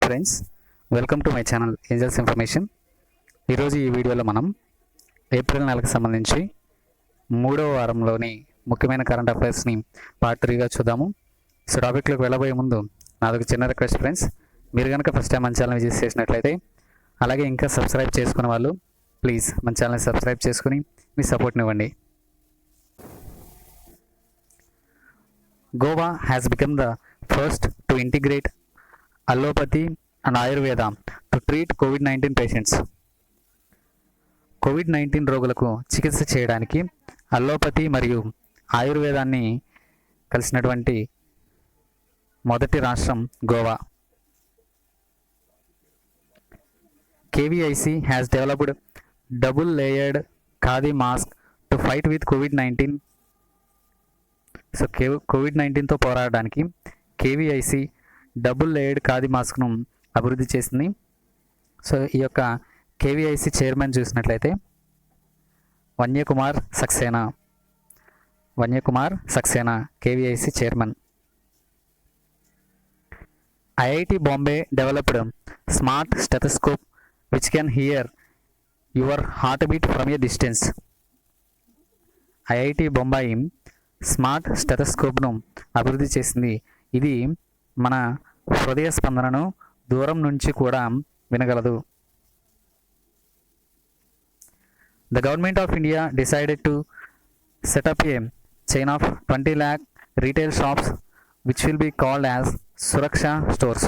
Friends, welcome to my channel angels information. ఈరోజు ఈ వీడియోలో మనం ఏప్రిల్ నెలకు సంబంధించి 3వ వారంలోని ముఖ్యమైన కరెంట్ అఫైర్స్ని పార్ట్ 3గా చూద్దాము. సో టాపిక్లోకి వెళ్ళబోయే ముందు నాదొక చిన్న రిక్వెస్ట్ ఫ్రెండ్స్, మీరు కనుక ఫస్ట్ టైం మన ఛానల్ విజిట్ చేసినట్లయితే, అలాగే ఇంకా సబ్స్క్రైబ్ చేసుకునే వాళ్ళు ప్లీజ్ మన ఛానల్ని సబ్స్క్రైబ్ చేసుకుని మీ సపోర్ట్ని ఇవ్వండి. Goa has become the first to integrate allopathy and Ayurveda to treat COVID-19 patients. COVID-19 రోగులకు చికిత్స చేయడానికి అల్లోపతి మరియు ఆయుర్వేదాన్ని కలిసినటువంటి మొదటి రాష్ట్రం Goa. KVIC has developed double layered khadi mask to fight with COVID-19. So కోవిడ్-19తో పోరాడడానికి KVIC డబుల్ లేయర్డ్ ఖాదీ మాస్క్ను అభివృద్ధి చేసింది. సో ఈ యొక్క KVIC చైర్మన్ చూసినట్లయితే Vinai Kumar Saxena KVIC chairman. IIT Bombay developed smart stethoscope which can hear your heart beat from a distance. IIT Bombay smart స్టెథోస్కోప్ను అభివృద్ధి చేసింది. ఇది మన హృదయ స్పందనను దూరం నుంచి కూడా వినగలదు. The government of India decided to set up a chain of 20 lakh retail shops which will be called as Suraksha stores.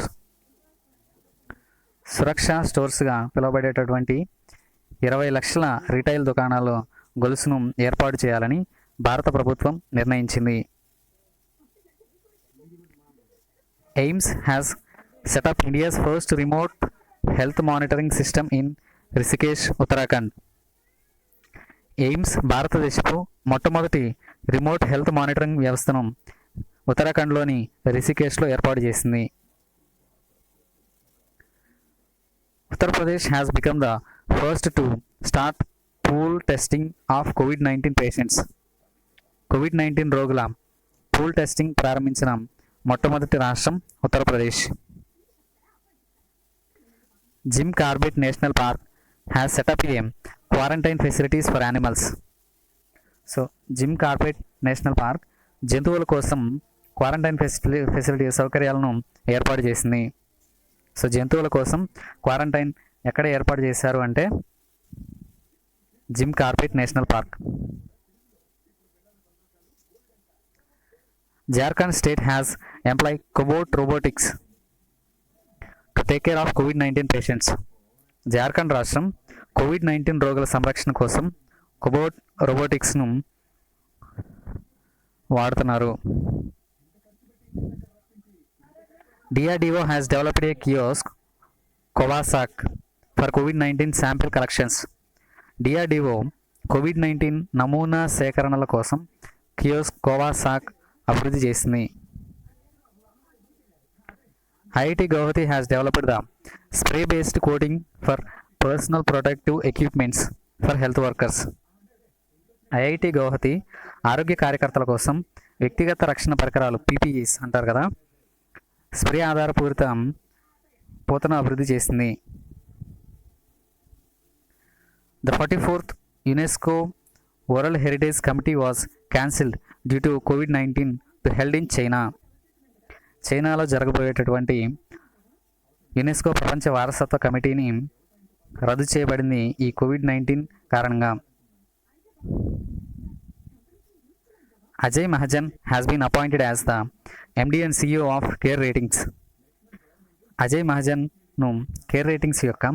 సురక్ష స్టోర్స్గా పిలువబడేటటువంటి 20 లక్షల రీటైల్ దుకాణాలు గొలుసును ఏర్పాటు చేయాలని భారత ప్రభుత్వం నిర్ణయించింది. AIIMS has setup India's first remote health monitoring system in Rishikesh, Uttarakhand. AIIMS భారతదేశపు మొట్టమొదటి remote health monitoring వ్యవస్థను ఉత్తరాఖండ్లోని రిషికేష్లో ఏర్పాటు చేసింది. Uttar Pradesh has become the first to start pool testing of COVID-19 patients. COVID-19 రోగుల పూల్ టెస్టింగ్ ప్రారంభించిన మొట్టమొదటి రాష్ట్రం Uttar Pradesh. Jim Corbett national park has setup A quarantine facilities for animals. So Jim Corbett national park జంతువుల కోసం క్వారంటైన్ ఫెసిలిటీ సౌకర్యాలను ఏర్పాటు చేసింది. So జంతువుల కోసం క్వారంటైన్ ఎక్కడ ఏర్పాటు చేశారు అంటే Jim Corbett national park. Jharkhand state has employed cobot robotics to take care of COVID-19 patients. Jharkhand రాష్ట్రం COVID-19 రోగుల సంరక్షణ కోసం కోబోట్ రోబోటిక్స్ను వాడుతున్నారు. DRDO has developed a kiosk Covasac for COVID-19 sample collections. DRDO COVID-19 నమూనా సేకరణల కోసం కియోస్క్ కోవాసాక్ అభివృద్ధి చేసింది. IIT Guwahati has developed the spray based coating for personal protective equipments for health workers. IIT Guwahati ఆరోగ్య కార్యకర్తల కోసం వ్యక్తిగత రక్షణ పరికరాలు PPEs అంటారు కదా, స్ప్రే ఆధారపూరిత పూతను అభివృద్ధి చేసింది. The 44th UNESCO world heritage committee was cancelled due to COVID-19 to held in China. చైనాలో జరగబోయేటటువంటి యునెస్కో ప్రపంచ వారసత్వ కమిటీని రద్దు చేయబడింది ఈ COVID-19 కారణంగా. Ajay Mahajan has been appointed as the MD and CEO of Care Ratings. Ajay మహాజన్ను కేర్ రేటింగ్స్ యొక్క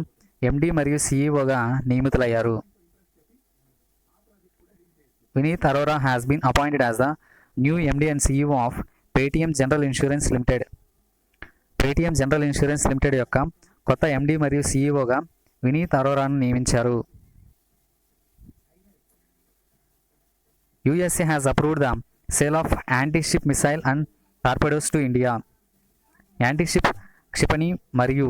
MD మరియు CEOగా నియమితులయ్యారు. Vineet Arora has been appointed as the new MD and CEO of Paytm general insurance limited. Paytm general insurance limited యొక్క కొత్త MD మరియు CEOగా వినీత్ అరోరాను నియమించారు. USA has approved the sale of anti-ship missile and torpedoes to India. Anti-ship క్షిపణి మరియు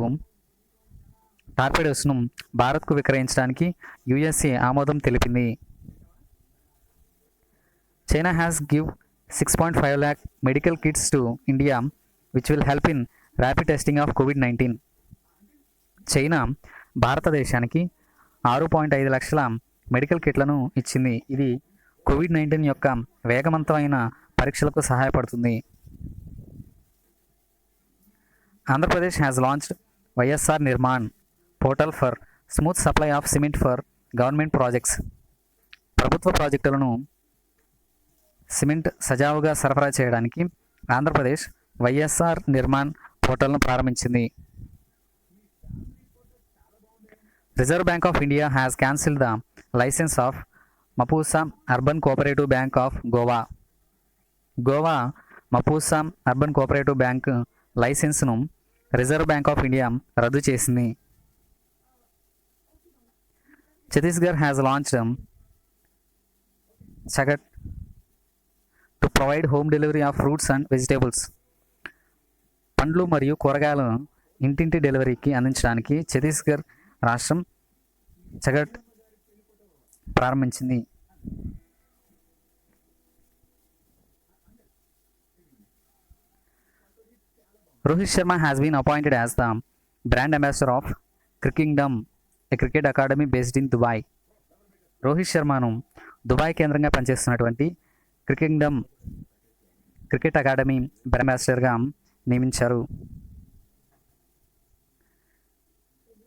టార్పెడోస్ను భారత్కు విక్రయించడానికి USA ఆమోదం తెలిపింది. China has give 6.5 lakh medical kits to India which will help in rapid testing of COVID-19. China భారతదేశానికి 6.5 లక్షల medical కిట్లను ఇచ్చింది. ఇది కోవిడ్-19 యొక్క వేగవంతమైన పరీక్షలకు సహాయపడుతుంది. Andhra Pradesh has launched YSR Nirman portal for smooth supply of cement for government projects. ప్రభుత్వ ప్రాజెక్టులను సిమెంట్ సజావుగా సరఫరా చేయడానికి ఆంధ్రప్రదేశ్ వైఎస్ఆర్ నిర్మాణ్ పోర్టల్ను ప్రారంభించింది. Reserve Bank of India has cancelled the licence of Mapusa urban cooperative bank of Goa. Goa Mapusa urban cooperative bank లైసెన్స్ను రిజర్వ్ బ్యాంక్ ఆఫ్ ఇండియా రద్దు చేసింది. Chhattisgarh has launched Chagat to provide home delivery of fruits and vegetables. పండ్లు మరియు కూరగాయలు ఇంటింటి డెలివరీకి అందించడానికి ఛత్తీస్గఢ్ రాష్ట్రం చగట్ ప్రారంభించింది. Rohit Sharma has been appointed as the brand ambassador of Crickingdom, a cricket academy based in Dubai. Rohit శర్మను దుబాయ్ కేంద్రంగా పనిచేస్తున్నటువంటి క్రికింగ్డమ్ క్రికెట్ అకాడమీ బ్రాండ్ అంబాసిడర్గా నియమించారు.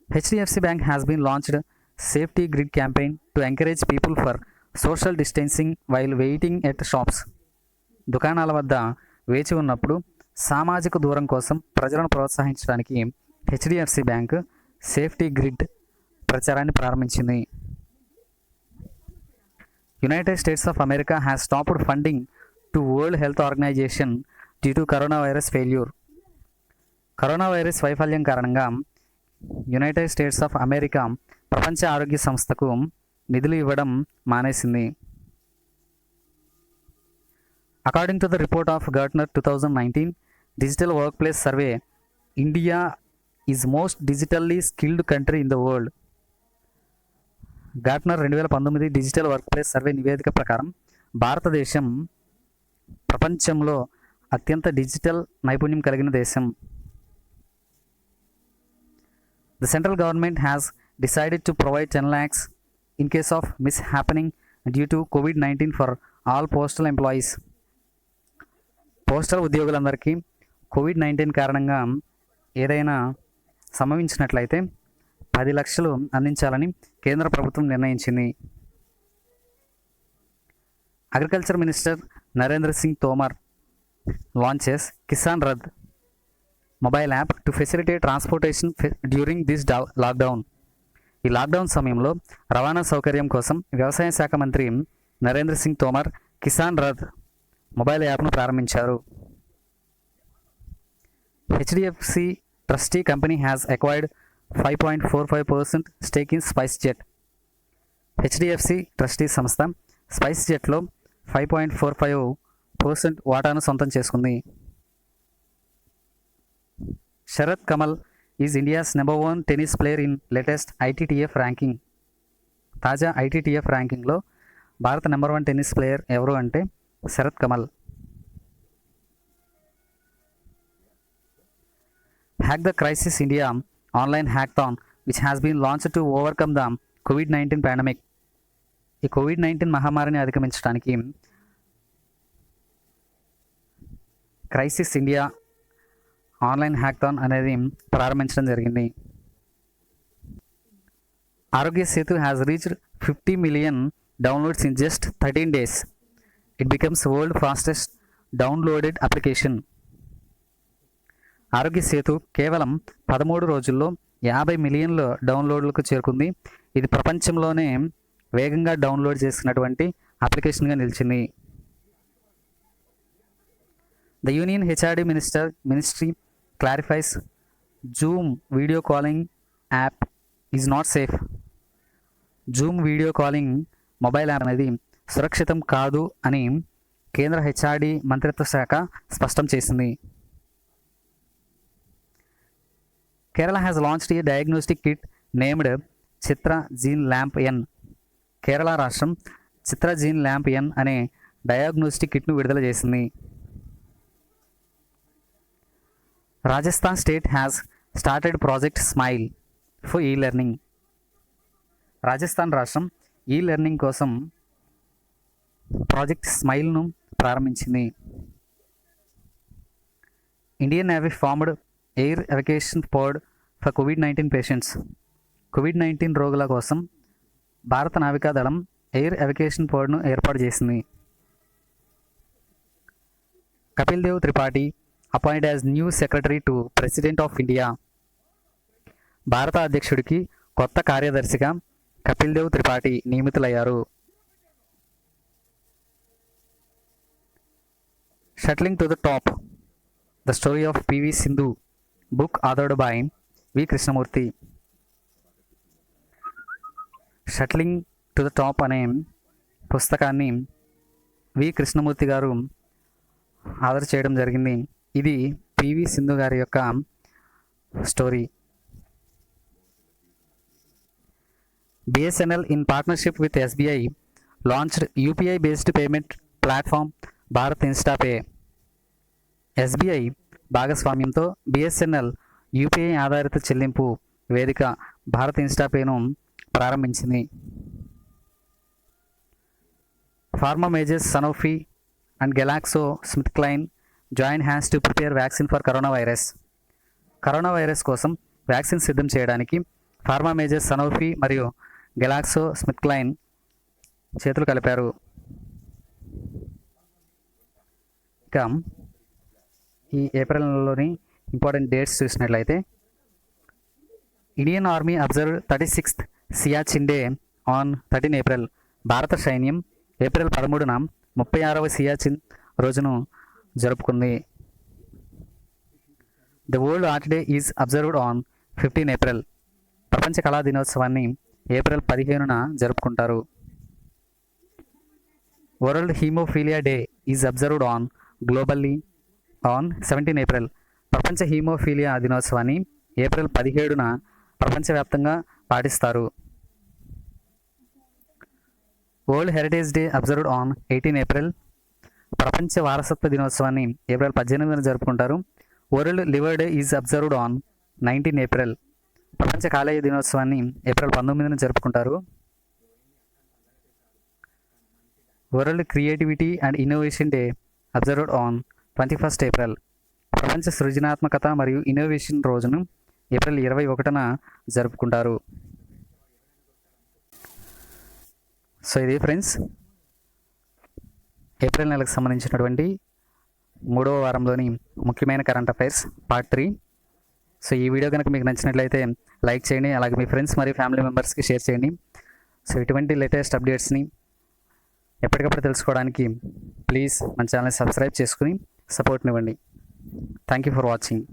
HDFC Bank has been launched safety grid campaign to encourage people for social distancing while waiting at shops. దుకాణాల వద్ద వేచి ఉన్నప్పుడు సామాజిక దూరం కోసం ప్రజలను ప్రోత్సహించడానికి HDFC బ్యాంక్ సేఫ్టీ గ్రిడ్ ప్రచారాన్ని ప్రారంభించింది. United States of America has stopped funding to World Health Organization due to corona virus failure. Corona virus వైఫల్యం కారణంగా యునైటెడ్ స్టేట్స్ ఆఫ్ అమెరికా ప్రపంచ ఆరోగ్య సంస్థకు నిధులు ఇవ్వడం మానేసింది. According to the report of Gartner 2019 digital work place survey, India is most digitally skilled country in the world. Gartner 2019 digital work place survey నివేదిక ప్రకారం భారతదేశం ప్రపంచంలో అత్యంత డిజిటల్ నైపుణ్యం కలిగిన దేశం. The central government has decided to provide 10 lakhs in case of mishappening due to COVID-19 for all postal employees. Postal ఉద్యోగులందరికీ COVID-19 కారణంగా ఏదైనా సంభవించినట్లయితే 10 లక్షలు అందించాలని కేంద్ర ప్రభుత్వం నిర్ణయించింది. Agriculture minister Narendra Singh Tomar launches Kisan Rath mobile app to facilitate transportation during this lockdown. ఈ lockdown సమయంలో రవాణా సౌకర్యం కోసం వ్యవసాయ శాఖ మంత్రి నరేంద్ర సింగ్ తోమర్ కిసాన్ రథ్ మొబైల్ యాప్ను ప్రారంభించారు. HDFC trustee company has acquired 5.45% stake in spice jet. HDFC trustee సంస్థ స్పైస్ జెట్లో 5.45% వాటాను సొంతం చేసుకుంది. Sarath Kamal is India's number 1 tennis player in latest ITTF ranking. తాజా ITTF ర్యాంకింగ్లో భారత నెంబర్ 1 టెన్నిస్ ప్లేయర్ ఎవరు అంటే Sharath Kamal. Hack the crisis India online hackathon which has been launched to overcome the కోవిడ్-19 పాండమిక్. ఈ కోవిడ్-19 మహమ్మారిని అధిగమించడానికి క్రైసిస్ ఇండియా ఆన్లైన్ హ్యాక్థాన్ అనేది ప్రారంభించడం జరిగింది. Aarogya Setu has reached 50 million downloads in just 13 days. It becomes world fastest downloaded application. Aarogya Setu కేవలం 13 రోజుల్లో 50 మిలియన్ల డౌన్లోడ్లకు చేరుకుంది. ఇది ప్రపంచంలోనే వేగంగా డౌన్లోడ్ చేసినటువంటి అప్లికేషన్గా నిలిచింది. The union HRD ministry clarifies Zoom video calling app is not safe. Zoom video calling mobile app అనేది సురక్షితం కాదు అని కేంద్ర HRD మంత్రిత్వ శాఖ స్పష్టం చేసింది. Kerala has launched a diagnostic kit named Chitra gene lamp N. Kerala రాష్ట్రం చిత్ర జీన్ ల్యాంప్ ఎన్ అనే డయాగ్నోస్టిక్ కిట్ను విడుదల చేసింది. Rajasthan state has started project smile for e learning. Rajasthan రాష్ట్రం ఈ లెర్నింగ్ కోసం ప్రాజెక్ట్ స్మైల్ను ప్రారంభించింది. Indian navy formed air evacuation pod for కోవిడ్-19 పేషెంట్స్. కోవిడ్-19 రోగుల కోసం భారత నావికాదళం ఎయిర్ ఎవాక్యుయేషన్ పోడ్ను ఏర్పాటు చేసింది. Kapil Dev Tripathi appoint as new secretary to president of India. భారత అధ్యక్షుడికి కొత్త కార్యదర్శిగా కపిల్ దేవ్ త్రిపాఠి నియమితులయ్యారు. Shuttling to the top, the story of PV Sindhu, book authored by V Krishnamurthy. Shuttling to the top అనే పుస్తకాన్ని వి కృష్ణమూర్తి గారు ఆర్డర్ చేయడం జరిగింది. ఇది పివి సింధు గారి యొక్క story. BSNL in partnership with SBI launched UPI based payment platform Bharat instapay. SBI భాగస్వామ్యంతో బిఎస్ఎన్ఎల్ యూపీఐ ఆధారిత చెల్లింపు వేదిక భారత్ ఇన్స్టాపేను ప్రారంభించింది. Pharma majors Sanofi and Glaxo Smith Kline join hands to prepare vaccine for corona virus. Corona virus కోసం vaccine సిద్ధం చేయడానికి pharma majors Sanofi మరియు గెలాక్సో స్మిత్ క్లైన్ చేతులు కలిపారు. ఇక ఈ ఏప్రిల్ నెలలోని ఇంపార్టెంట్ డేట్స్ చూసినట్లయితే Indian army observe 36th Siachen day on 13 April. భారత సైన్యం ఏప్రిల్ 13న 36వ సియాచిన్ రోజును జరుపుకుంది. The world art day is observed on 15 April. ప్రపంచ కళా దినోత్సవాన్ని ఏప్రిల్ 15న జరుపుకుంటారు. World hemophilia day is observed on globally on 17 April. ప్రపంచ హీమోఫీలియా దినోత్సవాన్ని ఏప్రిల్ 17న ప్రపంచవ్యాప్తంగా పాటిస్తారు. World heritage day observed on 18 April. ప్రపంచ వారసత్వ దినోత్సవాన్ని ఏప్రిల్ 18న జరుపుకుంటారు. World liver day is observed on 19 April. ప్రపంచ కాలేయ దినోత్సవాన్ని ఏప్రిల్ 19న జరుపుకుంటారు. World creativity and innovation day observed on 21st April. ప్రపంచ సృజనాత్మకత మరియు ఇన్నోవేషన్ రోజును ఏప్రిల్ 21న జరుపుకుంటారు. సో ఇది ఫ్రెండ్స్ ఏప్రిల్ నెలకు సంబంధించినటువంటి 3వ వారంలోని ముఖ్యమైన కరెంట్ అఫైర్స్ పార్ట్ 3. సో ఈ వీడియో కనుక మీకు నచ్చినట్లయితే లైక్ చేయండి, అలాగే మీ ఫ్రెండ్స్ మరియు ఫ్యామిలీ మెంబర్స్కి షేర్ చేయండి. సో ఇటువంటి లేటెస్ట్ అప్డేట్స్ని ఎప్పటికప్పుడు తెలుసుకోవడానికి ప్లీజ్ మన ఛానల్ని సబ్స్క్రైబ్ చేసుకుని సపోర్ట్నివ్వండి. Thank you for watching.